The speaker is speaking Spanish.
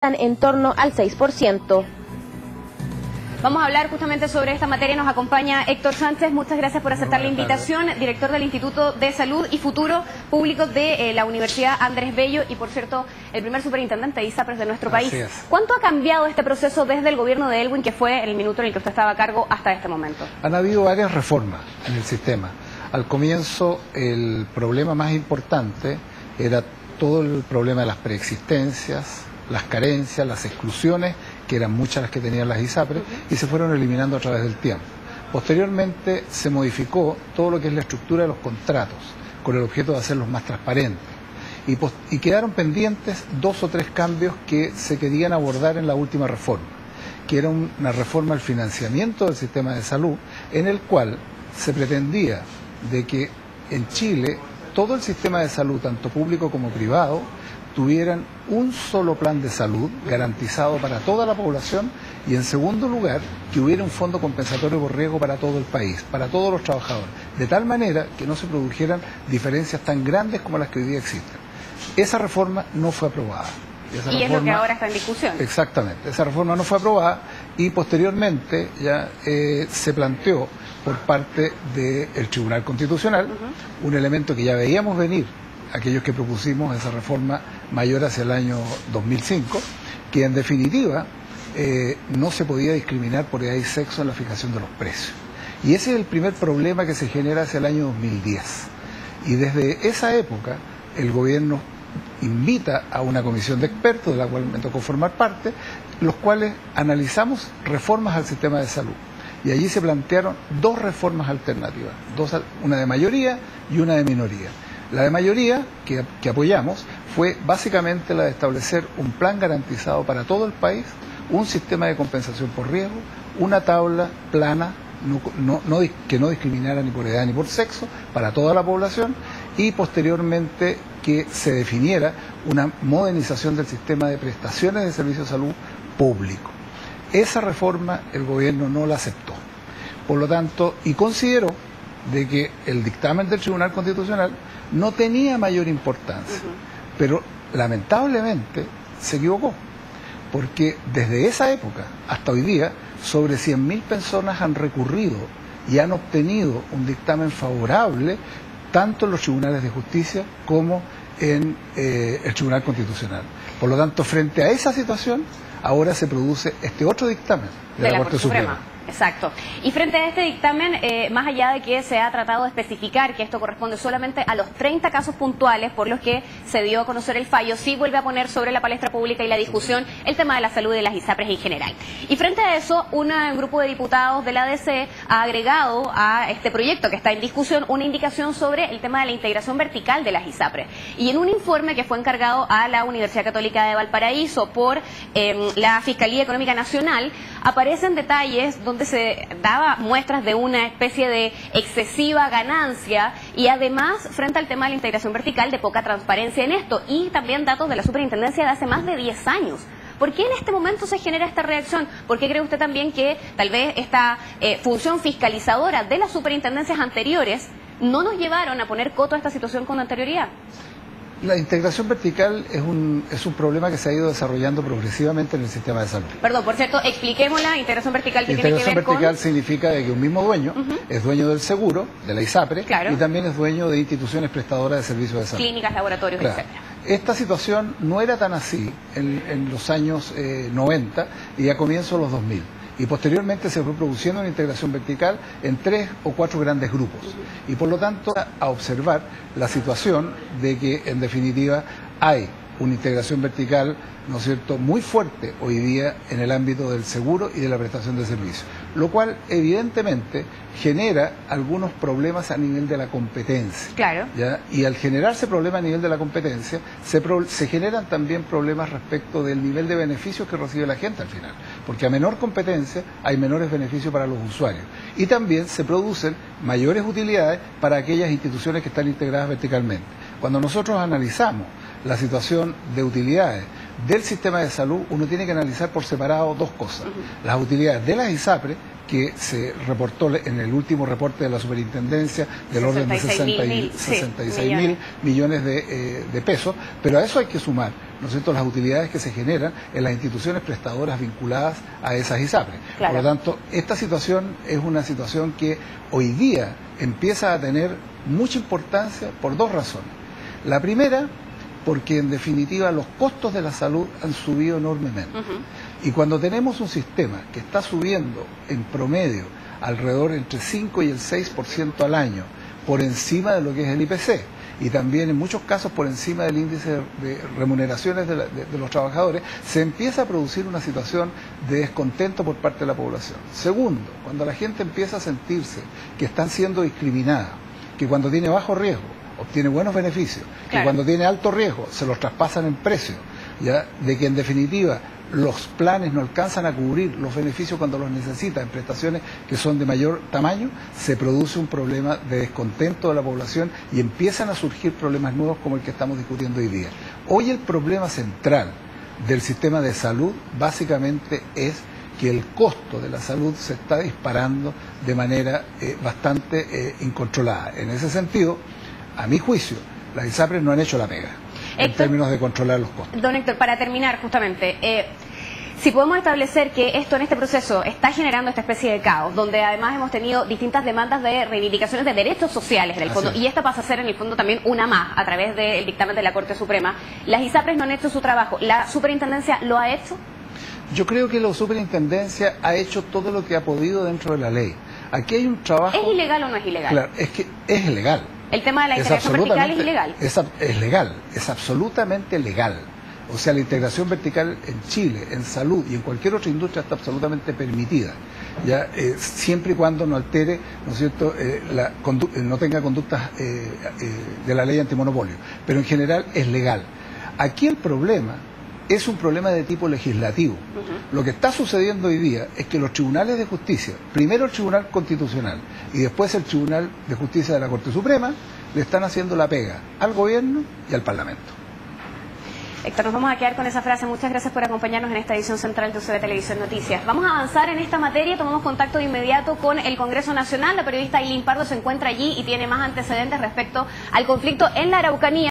en torno al 6%. Vamos a hablar justamente sobre esta materia. Nos acompaña Héctor Sánchez. Muchas gracias por aceptar la invitación. Director del Instituto de Salud y Futuro Público de la Universidad Andrés Bello y, por cierto, el primer superintendente de ISAPRES de nuestro país. ¿Cuánto ha cambiado este proceso desde el gobierno de Elwin, que fue el minuto en el que usted estaba a cargo, hasta este momento? Han habido varias reformas en el sistema. Al comienzo, el problema más importante era todo el problema de las preexistencias, las carencias, las exclusiones, que eran muchas las que tenían las ISAPRES, y se fueron eliminando a través del tiempo. Posteriormente se modificó todo lo que es la estructura de los contratos, con el objeto de hacerlos más transparentes. Y quedaron pendientes 2 o 3 cambios que se querían abordar en la última reforma, que era una reforma al financiamiento del sistema de salud, en el cual se pretendía de que en Chile todo el sistema de salud, tanto público como privado, tuvieran un solo plan de salud garantizado para toda la población y, en segundo lugar, que hubiera un fondo compensatorio por riesgo para todo el país, para todos los trabajadores, de tal manera que no se produjeran diferencias tan grandes como las que hoy día existen. Esa reforma no fue aprobada. Y es lo que ahora está en discusión. Exactamente, esa reforma no fue aprobada y posteriormente ya se planteó por parte del Tribunal Constitucional un elemento que ya veíamos venir, aquellos que propusimos esa reforma mayor hacia el año 2005, que en definitiva no se podía discriminar por edad y sexo en la fijación de los precios. Y ese es el primer problema que se genera hacia el año 2010. Y desde esa época el gobierno invita a una comisión de expertos, de la cual me tocó formar parte, los cuales analizamos reformas al sistema de salud. Y allí se plantearon 2 reformas alternativas, una de mayoría y una de minoría. La de mayoría, que apoyamos, fue básicamente la de establecer un plan garantizado para todo el país, un sistema de compensación por riesgo, una tabla plana, que no discriminara ni por edad ni por sexo, para toda la población, y posteriormente que se definiera una modernización del sistema de prestaciones de servicios de salud público. Esa reforma el gobierno no la aceptó. Por lo tanto, y consideró de que el dictamen del Tribunal Constitucional no tenía mayor importancia, pero lamentablemente se equivocó, porque desde esa época hasta hoy día sobre 100.000 personas han recurrido y han obtenido un dictamen favorable tanto en los tribunales de justicia como en el Tribunal Constitucional. Por lo tanto, frente a esa situación, ahora se produce este otro dictamen de la Corte Suprema. Exacto. Y frente a este dictamen, más allá de que se ha tratado de especificar que esto corresponde solamente a los 30 casos puntuales por los que se dio a conocer el fallo, sí vuelve a poner sobre la palestra pública y la discusión el tema de la salud de las ISAPRES en general. Y frente a eso, un grupo de diputados de la ADC ha agregado a este proyecto que está en discusión una indicación sobre el tema de la integración vertical de las ISAPRES. Y en un informe que fue encargado a la Universidad Católica de Valparaíso por la Fiscalía Económica Nacional, aparecen detalles donde se daba muestras de una especie de excesiva ganancia y además, frente al tema de la integración vertical, de poca transparencia en esto, y también datos de la superintendencia de hace más de 10 años. ¿Por qué en este momento se genera esta reacción? ¿Por qué cree usted también que tal vez esta función fiscalizadora de las superintendencias anteriores no nos llevaron a poner coto a esta situación con anterioridad? La integración vertical es un problema que se ha ido desarrollando progresivamente en el sistema de salud. Perdón, por cierto, expliquémosla. Integración vertical, ¿qué tiene que ver con? Integración vertical significa que un mismo dueño es dueño del seguro, de la ISAPRE, y también es dueño de instituciones prestadoras de servicios de salud. Clínicas, laboratorios, etc. Esta situación no era tan así en los años 90 y a comienzos de los 2000. Y posteriormente se fue produciendo una integración vertical en 3 o 4 grandes grupos. Y por lo tanto, a observar la situación de que, en definitiva, hay una integración vertical, ¿no es cierto?, muy fuerte hoy día en el ámbito del seguro y de la prestación de servicios, lo cual evidentemente genera algunos problemas a nivel de la competencia. Claro. ¿Ya? Y al generarse problemas a nivel de la competencia, se generan también problemas respecto del nivel de beneficios que recibe la gente al final, porque a menor competencia hay menores beneficios para los usuarios. Y también se producen mayores utilidades para aquellas instituciones que están integradas verticalmente. Cuando nosotros analizamos la situación de utilidades del sistema de salud, uno tiene que analizar por separado 2 cosas. Las utilidades de las ISAPRES, que se reportó en el último reporte de la superintendencia del orden de 66.000 millones de pesos, pero a eso hay que sumar ¿no es cierto?, las utilidades que se generan en las instituciones prestadoras vinculadas a esas ISAPRES. Claro. Por lo tanto, esta situación es una situación que hoy día empieza a tener mucha importancia por dos razones. La primera, porque en definitiva los costos de la salud han subido enormemente. Y cuando tenemos un sistema que está subiendo en promedio alrededor entre 5 y el 6% al año, por encima de lo que es el IPC, y también en muchos casos por encima del índice de remuneraciones de los trabajadores, se empieza a producir una situación de descontento por parte de la población. Segundo, cuando la gente empieza a sentirse que están siendo discriminadas, que cuando tiene bajo riesgo obtiene buenos beneficios, que claro, cuando tiene alto riesgo se los traspasan en precio, ¿ya?, de que en definitiva los planes no alcanzan a cubrir los beneficios cuando los necesitan en prestaciones que son de mayor tamaño, se produce un problema de descontento de la población y empiezan a surgir problemas nuevos como el que estamos discutiendo hoy día. Hoy el problema central del sistema de salud básicamente es que el costo de la salud se está disparando de manera bastante incontrolada. En ese sentido, a mi juicio, las ISAPRES no han hecho la pega en términos de controlar los costos. Don Héctor, para terminar justamente, si podemos establecer que esto en este proceso está generando esta especie de caos, donde además hemos tenido distintas demandas de reivindicaciones de derechos sociales en el fondo, y esta pasa a ser en el fondo también una más a través del dictamen de la Corte Suprema, las ISAPRES no han hecho su trabajo, ¿la superintendencia lo ha hecho? Yo creo que la superintendencia ha hecho todo lo que ha podido dentro de la ley. Aquí hay un trabajo... ¿Es ilegal o no es ilegal? Claro, es que es ilegal. El tema de la integración vertical es ilegal. Es legal, es absolutamente legal. O sea, la integración vertical en Chile, en salud y en cualquier otra industria está absolutamente permitida, ya siempre y cuando no altere, ¿no es cierto?, no tenga conductas de la ley antimonopolio. Pero en general es legal. Aquí el problema es un problema de tipo legislativo. Lo que está sucediendo hoy día es que los tribunales de justicia, primero el Tribunal Constitucional y después el Tribunal de Justicia de la Corte Suprema, le están haciendo la pega al gobierno y al Parlamento. Héctor, nos vamos a quedar con esa frase. Muchas gracias por acompañarnos en esta edición central de UCB Televisión Noticias. Vamos a avanzar en esta materia, tomamos contacto de inmediato con el Congreso Nacional. La periodista Ailín Pardo se encuentra allí y tiene más antecedentes respecto al conflicto en la Araucanía.